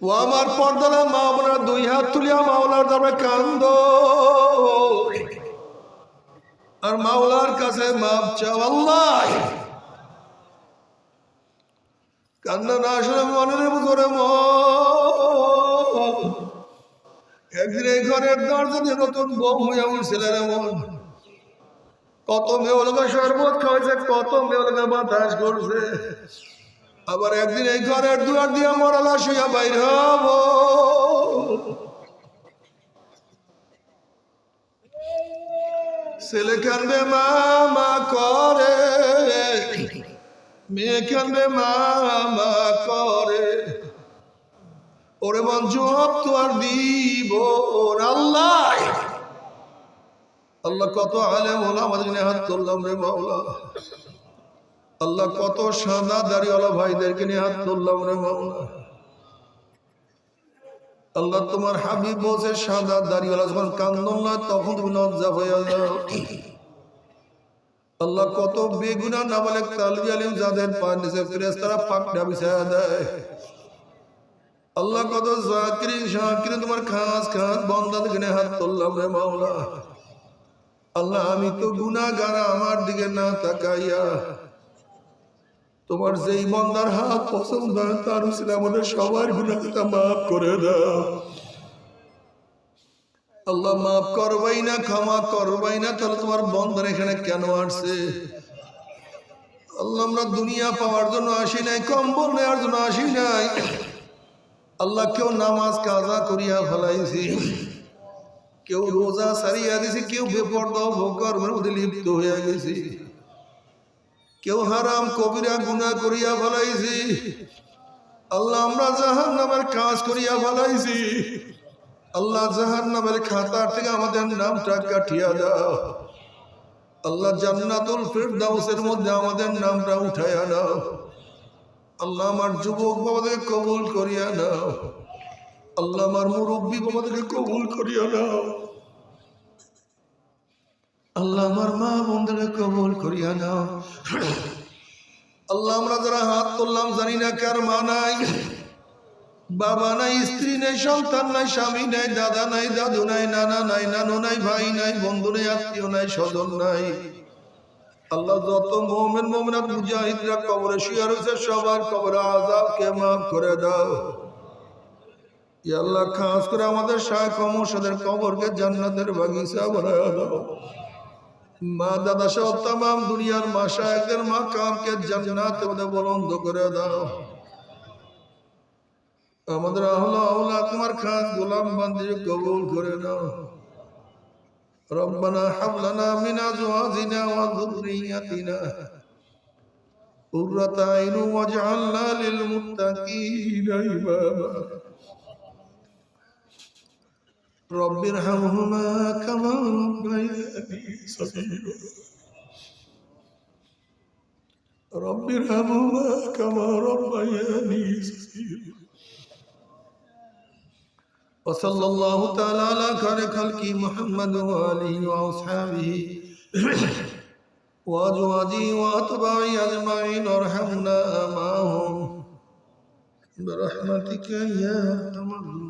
ও আমার পর্দার মা বোনেরা, দুই হাত তুলিয়া মাওলার দরবারে কান্দ আর মাওলার কাছে মাপ চাও। আল্লাহ কান্না না আসলে মনের ভিতরে একদিন এই ঘরের দরজা দিয়ে নতুন বউ হইয়া উঠছিলেন এমন কত মেয়েগুলোকে শরবত খাওয়াইছে, কত মেয়েগুলোকে বাতাস করছে। আবার একদিন এই ঘরের দুয়ার দিয়ে মরালা শুয়া বাইর হব। ছেলে কানবে মা মা করে, মেয়ে কানবে মা মা করে, ওরে মন জবাব তো আর দিব। আল্লাহ আল্লাহ কত আলেম ওলামা আমাদের নিয়ে হাত তুললাম রে মাওলা। আল্লাহ কত সাদা দাড়িওয়ালা ভাইদেরকে নিয়ে হাত তুললাম রে মাওলা। আল্লাহ তোমার হাবিব বলছে সাদা দাড়িওয়ালা যখন কান্দন না তখন তুমি লজ্জা হয়ে যাও। আল্লাহ কত বেগুনা নাবালেক তালবি আলিম যাদের পায়ের নিচে ফেরেশতারা পাকড়া বিছায়া দেয়। আল্লাহ কত জাকিরিন শাকিরিন তোমার খাস খাস বান্দাদেরকে নিয়ে হাত তুললাম রে মাওলা। আল্লাহ আমি তো গুনাহগার, আমার দিকে না তাকাইয়া তোমার যেই বান্দার হাত পছন্দ হয় তার উসিলায় আমাদের সবার গুনাহটা মাফ করে দাও। আল্লাহ মাফ করবাই না, ক্ষমা করবাই না, তাহলে তোমার বান্দার এখানে কেন আসছে? আল্লাহ আমরা দুনিয়া পাওয়ার জন্য আসি নাই, কম্বল নেওয়ার জন্য আসি নাই। আল্লাহ কেউ নামাজ কাজা করিয়া ফেলাইছি, কেউ রোজা সারিয়া দিছি, কেউ বেপরদা ভোগ কর্মের মধ্যে লিপ্ত হইয়া গেছি, কেউ হারাম কবিরা গুনাহ করিয়া ফেলাইছি। আল্লাহ আমরা জাহান্নামের কাজ করিয়া ফেলাইছি। আল্লাহ জাহান্নামের খাতার থেকে আমাদের নামটা কাটিয়া দাও। আল্লাহ জান্নাতুল ফিরদাউসের মধ্যে আমাদের নামটা উঠাইয়া নাও। আল্লাহ আমার যুবক বাবাদেরকে কবুল করিয়া নাও। আল্লাহ আমার মুরব্বী বাবাদেরকে কবুল করিয়া নাও। আল্লাহ আমার মা বোনদেরকে কবুল করিয়া নাও। আল্লাহ আমরা যারা হাত তুললাম জানি না কার মা নাই, বাবা নাই, স্ত্রী নাই, সন্তান নাই, স্বামী নাই, দাদা নাই, দাদু নাই, নানা নাই, নানু নাই, ভাই নাই, বন্ধু নাই, আত্মীয় নাই, স্বজন নাই। আল্লাহ যত মুমিন মুমিনাত মুজাহিদরা কবরে শুয়ে রয়েছে সবার কবরে আযাবকে মাফ করে দাও। ইয়া আল্লাহ খাস করে আমাদের শায়খ ও মুর্শিদের কবরকে জান্নাতের বাগিচা বানায়া দাও। মা দাদা সহ तमाम দুনিয়ার মাশায়েখদের মাকামকে জান্নাতের মধ্যে বুলন্দ করে দাও। আমাদের আহলে আওলাদ তোমার খাস গোলাম বান্দিকে কবুল করে নাও। রব্বানা হাব লানা মিন আজওয়াজিনা ওয়া যুররিয়াতিনা কুররাতা আইনুন ওয়াজআলনা লিল মুত্তাকিনা ইমামা। রব্বিরহামহুমা কামা রাব্বায়ানি সগীরা। রব্বিরহামহুমা কামা রাব্বায়ানি সগীরা। وصلى الله تعالى على خير خلقه محمد وآله وأصحابه وأزواجه وأتباعه أجمعين وارحمنا معهم برحمتك يا أرحم الراحمين.